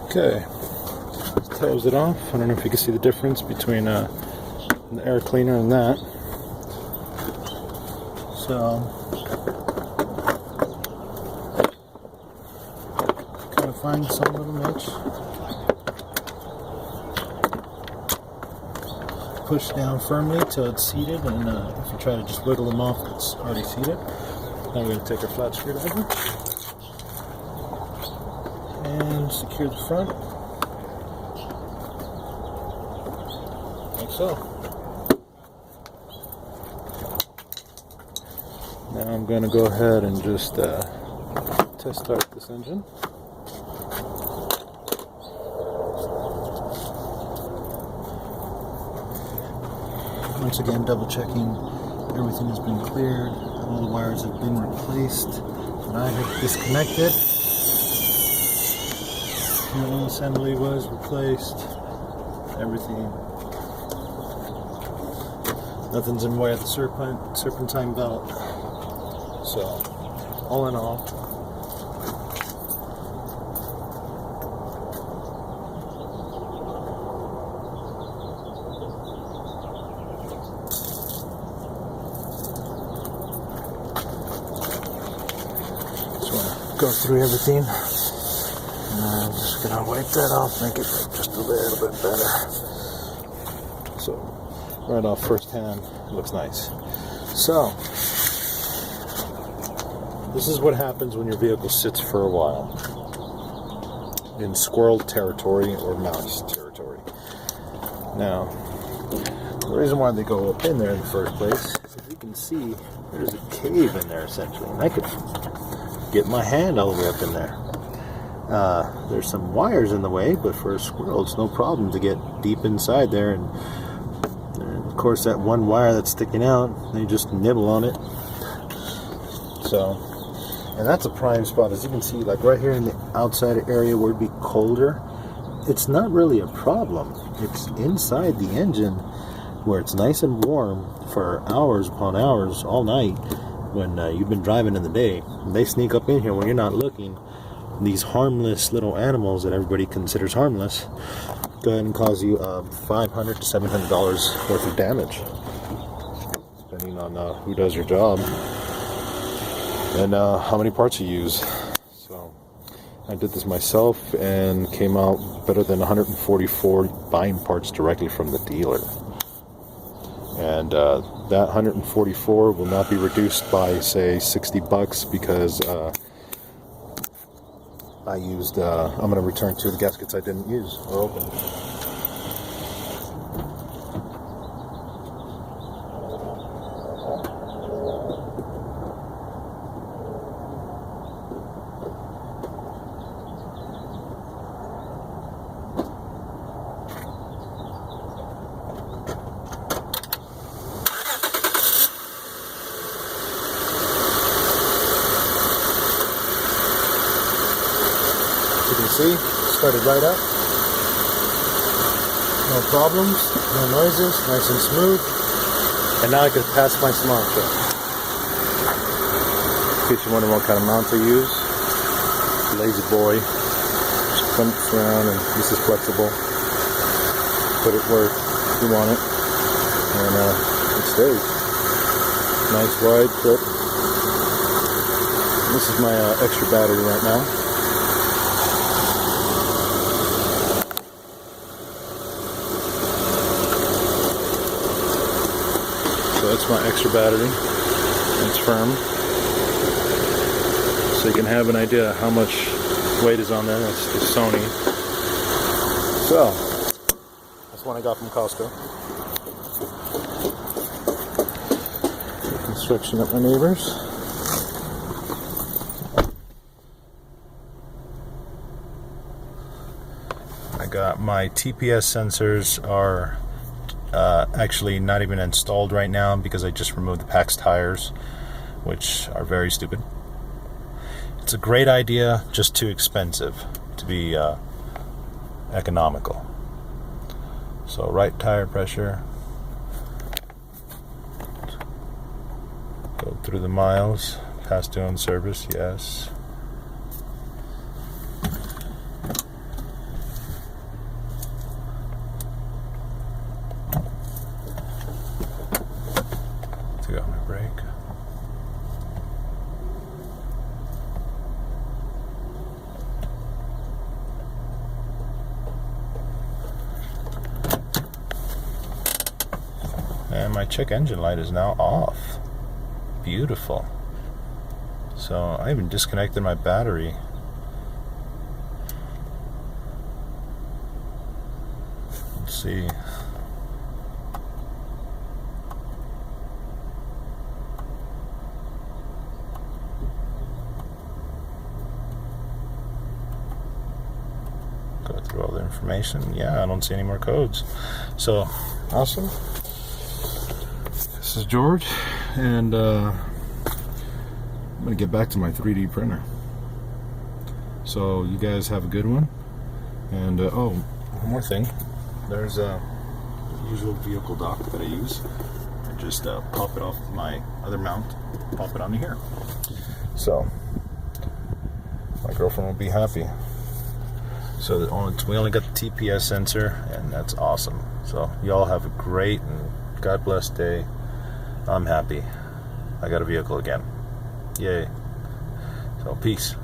Okay, close it off. I don't know if you can see the difference between the air cleaner and that. So, kind of find some little niche. Push down firmly till it's seated, and if you try to just wiggle them off, it's already seated. Now we're going to take our flat screwdriver and secure the front, like so. Now I'm going to go ahead and just test start this engine. Once again, double checking everything has been cleared, all the wires have been replaced that I have disconnected. The assembly was replaced, everything. Nothing's in the way of the serpentine belt. So, all in all, just want to go through everything. And I'm just going to wipe that off, make it look just a little bit better. So, right off first hand, it looks nice. So, this is what happens when your vehicle sits for a while in squirrel territory or mouse territory. Now, the reason why they go up in there in the first place is you can see there's a cave in there essentially, and I could get my hand all the way up in there. There's some wires in the way, but for a squirrel it's no problem to get deep inside there, and of course that one wire that's sticking out, they just nibble on it. So, and that's a prime spot, as you can see, like right here in the outside area where it'd be colder. It's not really a problem. It's inside the engine where it's nice and warm for hours upon hours all night when you've been driving in the day. They sneak up in here when you're not looking. These harmless little animals that everybody considers harmless go ahead and cause you $500 to $700 worth of damage, depending on who does your job and how many parts you use. So I did this myself and came out better than 144 buying parts directly from the dealer. And that 144 will not be reduced by, say, $60 because I used, I'm going to return 2 of the gaskets I didn't use or open. You can see, started right up. No problems, no noises, nice and smooth. And now I can pass my cilantro. In case you're wondering what kind of mount I use, Lazy Boy. Just clamps around, and this is flexible. Put it where you want it, and it stays. Nice wide clip. This is my extra battery right now. So that's my extra battery. It's firm. So you can have an idea how much weight is on there. That's the Sony. So, that's one I got from Costco. Construction at my neighbor's. I got my TPS sensors are actually not even installed right now because I just removed the PAX tires, which are very stupid. It's a great idea, just too expensive to be economical. So right tire pressure, go through the miles, past due on service, yes. and my check engine light is now off. Beautiful. So I even disconnected my battery. Let's see. Go through all the information. Yeah, I don't see any more codes. So awesome. This is George, and I'm gonna get back to my 3D printer. So you guys have a good one. And oh, one more thing. There's a usual vehicle dock that I use. I just pop it off my other mount, pop it onto here. So my girlfriend will be happy. So we only got the TPS sensor, and that's awesome. So y'all have a great and God bless day. I'm happy. I got a vehicle again. Yay. So peace.